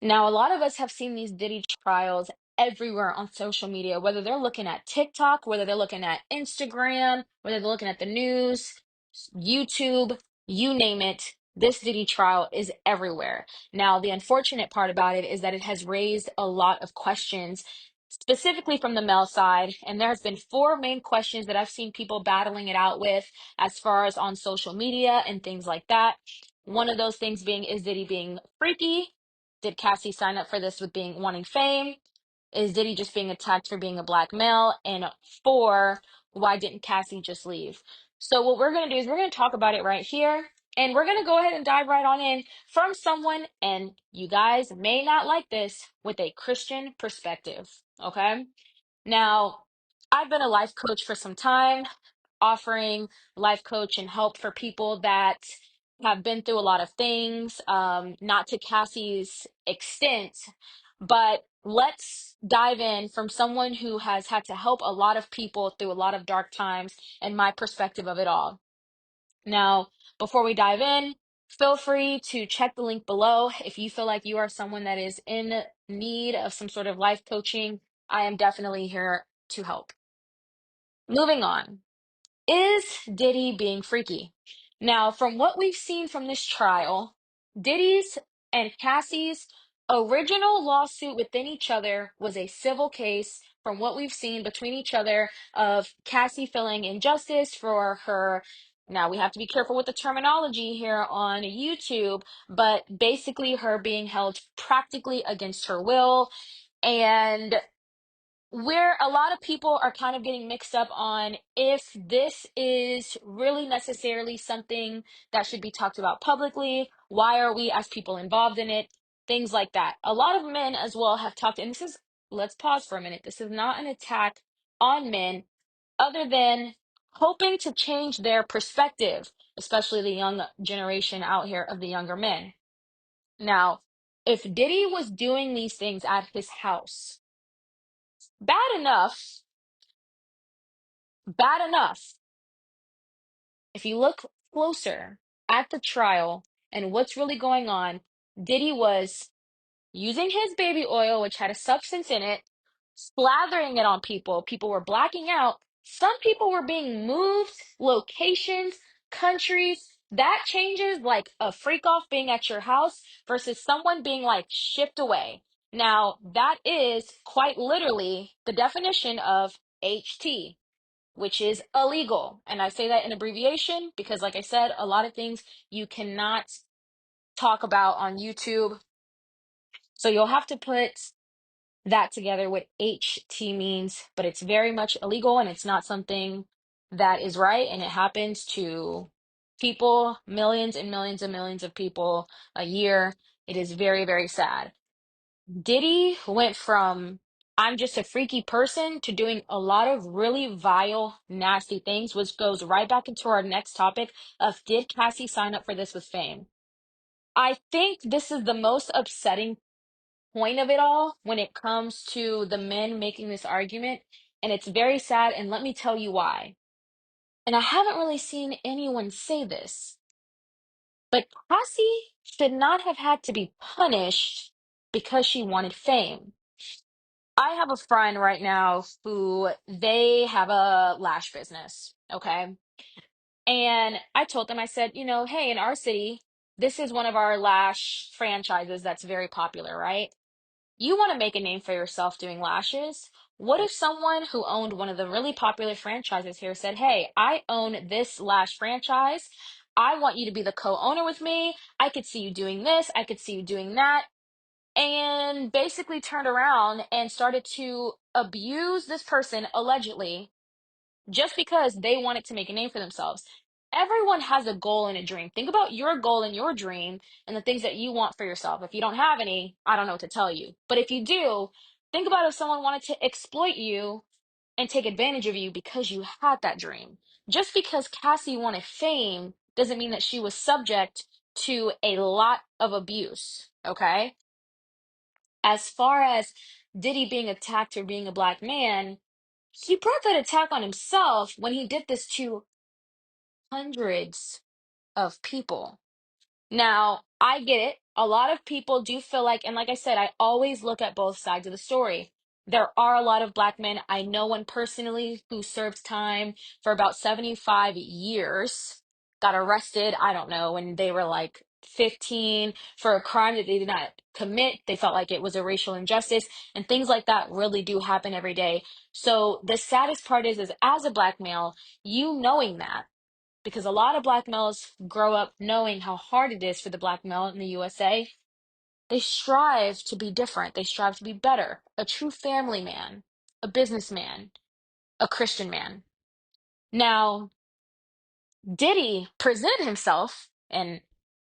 Now, a lot of us have seen these Diddy trials everywhere on social media, whether they're looking at TikTok, whether they're looking at Instagram, whether they're looking at the news, YouTube, you name it. This Diddy trial is everywhere. Now, the unfortunate part about it is that it has raised a lot of questions, specifically from the male side. And there has been four main questions that I've seen people battling it out with as far as on social media and things like that. One of those things being, is Diddy being freaky? Did Cassie sign up for this with being wanting fame? Is Diddy just being attacked for being a black male? And four, why didn't Cassie just leave? So what we're gonna do is we're gonna talk about it right here, and we're gonna go ahead and dive right on in from someone, and you guys may not like this, with a Christian perspective. Okay. Now, I've been a life coach for some time, offering life coach and help for people that have been through a lot of things, not to Cassie's extent, but let's dive in from someone who has had to help a lot of people through a lot of dark times and my perspective of it all. Now, before we dive in, feel free to check the link below if you feel like you are someone that is in need of some sort of life coaching. I am definitely here to help. Moving on. Is Diddy being freaky? Now, from what we've seen from this trial, Diddy's and Cassie's original lawsuit within each other was a civil case, from what we've seen between each other, of Cassie feeling injustice for her. Now, we have to be careful with the terminology here on YouTube, but basically her being held practically against her will. And where a lot of people are kind of getting mixed up on if this is really necessarily something that should be talked about publicly. Why are we as people involved in it? Things like that. A lot of men as well have talked, and this is, let's pause for a minute. This is not an attack on men, other than hoping to change their perspective, especially the young generation out here of the younger men. Now, if Diddy was doing these things at his house, bad enough, bad enough. If you look closer at the trial and what's really going on, Diddy was using his baby oil, which had a substance in it, slathering it on people. People were blacking out. Some people were being moved, locations, countries. That changes like a freak off being at your house versus someone being like shipped away. Now, that is quite literally the definition of HT, which is illegal. And I say that in abbreviation because, like I said, a lot of things you cannot talk about on YouTube. So you'll have to put that together what HT means, but it's very much illegal and it's not something that is right. And it happens to people, millions and millions and millions of people a year. It is very, very sad. Diddy went from I'm just a freaky person to doing a lot of really vile, nasty things, which goes right back into our next topic of, did Cassie sign up for this with fame? I think this is the most upsetting point of it all when it comes to the men making this argument. And it's very sad. And let me tell you why. And I haven't really seen anyone say this, but Cassie should not have had to be punished because she wanted fame. I have a friend right now who they have a lash business. Okay. And I told them, I said, hey, in our city, this is one of our lash franchises that's very popular, right? You want to make a name for yourself doing lashes. What if someone who owned one of the really popular franchises here said, hey, I own this lash franchise. I want you to be the co-owner with me. I could see you doing this. I could see you doing that, and basically turned around and started to abuse this person allegedly just because they wanted to make a name for themselves. Everyone has a goal and a dream. Think about your goal and your dream and the things that you want for yourself. If you don't have any, I don't know what to tell you. But if you do, think about if someone wanted to exploit you and take advantage of you because you had that dream. Just because Cassie wanted fame doesn't mean that she was subject to a lot of abuse, okay? As far as Diddy being attacked or being a black man, he brought that attack on himself when he did this to hundreds of people. Now, I get it. A lot of people do feel like, and like I said, I always look at both sides of the story. There are a lot of black men. I know one personally who served time for about 75 years, got arrested, I don't know, when they were like 15 for a crime that they did not commit. They felt like it was a racial injustice, and things like that really do happen every day. So the saddest part is as a black male, you knowing that, because a lot of black males grow up knowing how hard it is for the black male in the USA. They strive to be different. They strive to be better, a true family man, a businessman, a Christian man. Now, Diddy presented himself, and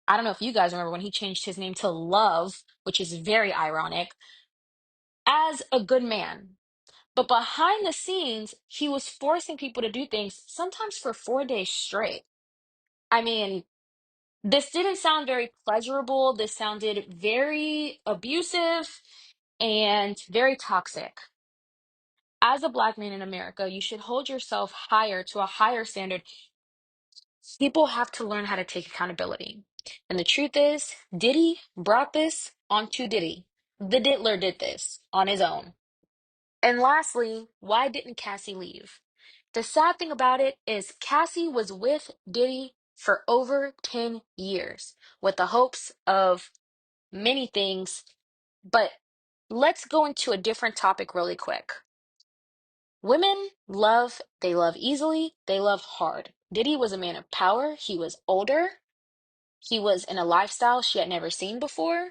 I don't know if you guys remember when he changed his name to Love, which is very ironic, as a good man. But behind the scenes, he was forcing people to do things sometimes for 4 days straight. I mean, this didn't sound very pleasurable. This sounded very abusive and very toxic. As a black man in America, you should hold yourself higher to a higher standard. People have to learn how to take accountability. And the truth is, Diddy brought this onto Diddy. The diddler did this on his own. And lastly, why didn't Cassie leave? The sad thing about it is Cassie was with Diddy for over 10 years with the hopes of many things. But let's go into a different topic really quick. Women love, they love easily, they love hard. Diddy was a man of power. He was older. He was in a lifestyle she had never seen before,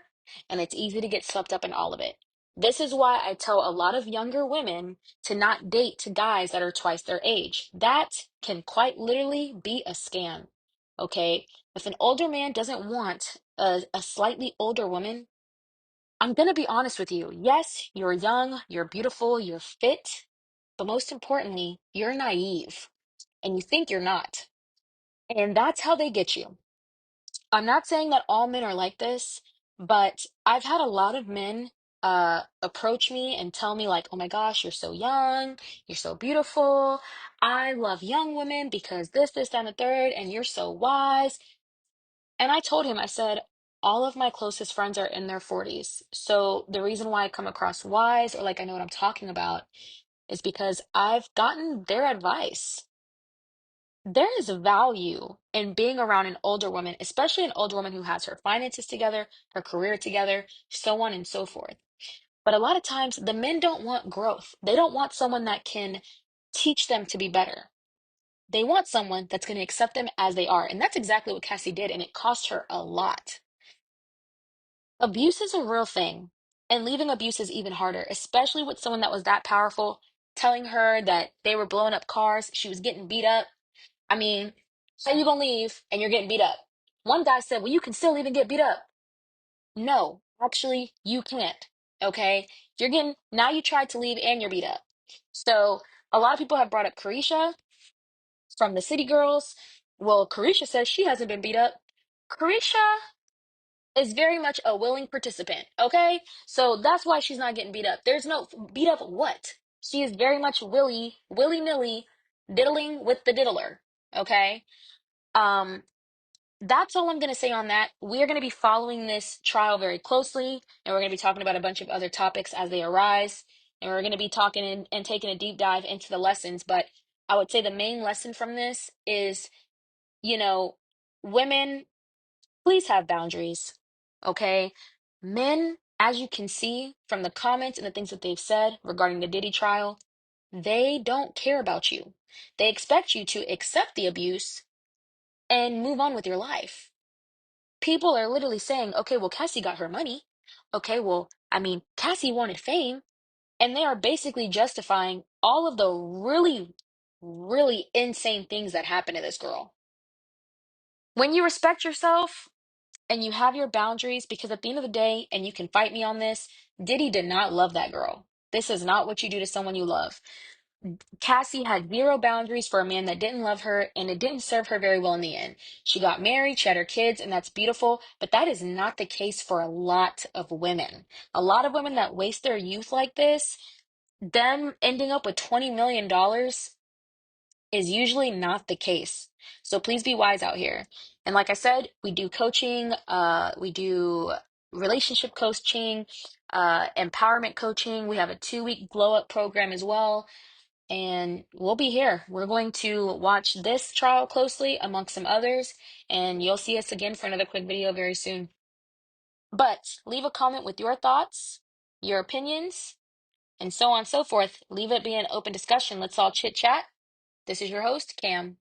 and it's easy to get swept up in all of it. This is why I tell a lot of younger women to not date to guys that are twice their age. That can quite literally be a scam. Okay? If an older man doesn't want a slightly older woman, I'm gonna be honest with you. Yes, you're young, you're beautiful, you're fit, but most importantly, you're naive and you think you're not. And that's how they get you. I'm not saying that all men are like this, but I've had a lot of men approach me and tell me like, "Oh my gosh, you're so young, you're so beautiful. I love young women because this, that, and the third, and you're so wise." And I told him, I said, all of my closest friends are in their 40s. So the reason why I come across wise or like I know what I'm talking about is because I've gotten their advice. There is value in being around an older woman, especially an older woman who has her finances together, her career together, so on and so forth. But a lot of times the men don't want growth. They don't want someone that can teach them to be better. They want someone that's going to accept them as they are. And that's exactly what Cassie did. And it cost her a lot. Abuse is a real thing. And leaving abuse is even harder, especially with someone that was that powerful, telling her that they were blowing up cars, she was getting beat up. I mean, say you gonna leave and you're getting beat up. One guy said, well, you can still even get beat up. No, actually, you can't. Okay? You're getting, now you tried to leave and you're beat up. So a lot of people have brought up Carisha from the City Girls. Well, Carisha says she hasn't been beat up. Carisha is very much a willing participant. Okay? So that's why she's not getting beat up. There's no beat up what? She is very much willy-nilly diddling with the diddler. Okay? Um, that's all I'm going to say on that. We are going to be following this trial very closely, and we're going to be talking about a bunch of other topics as they arise. And we're going to be talking and taking a deep dive into the lessons. But I would say the main lesson from this is, you know, women, please have boundaries. Okay? Men, as you can see from the comments and the things that they've said regarding the Diddy trial, they don't care about you. They expect you to accept the abuse and move on with your life. People are literally saying, okay, well, Cassie got her money. Okay, well, I mean, Cassie wanted fame. And they are basically justifying all of the really, really insane things that happened to this girl. When you respect yourself and you have your boundaries, because at the end of the day, and you can fight me on this, Diddy did not love that girl. This is not what you do to someone you love. Cassie had zero boundaries for a man that didn't love her, and it didn't serve her very well in the end. She got married, she had her kids, and that's beautiful, but that is not the case for a lot of women. A lot of women that waste their youth like this, them ending up with $20 million, is usually not the case. So please be wise out here. And like I said, we do coaching, we do relationship coaching, empowerment coaching. We have a 2-week glow up program as well. And we'll be here. We're going to watch this trial closely amongst some others, and you'll see us again for another quick video very soon. But leave a comment with your thoughts, your opinions, and so on and so forth. Leave it be an open discussion. Let's all chit chat. This is your host, Cam.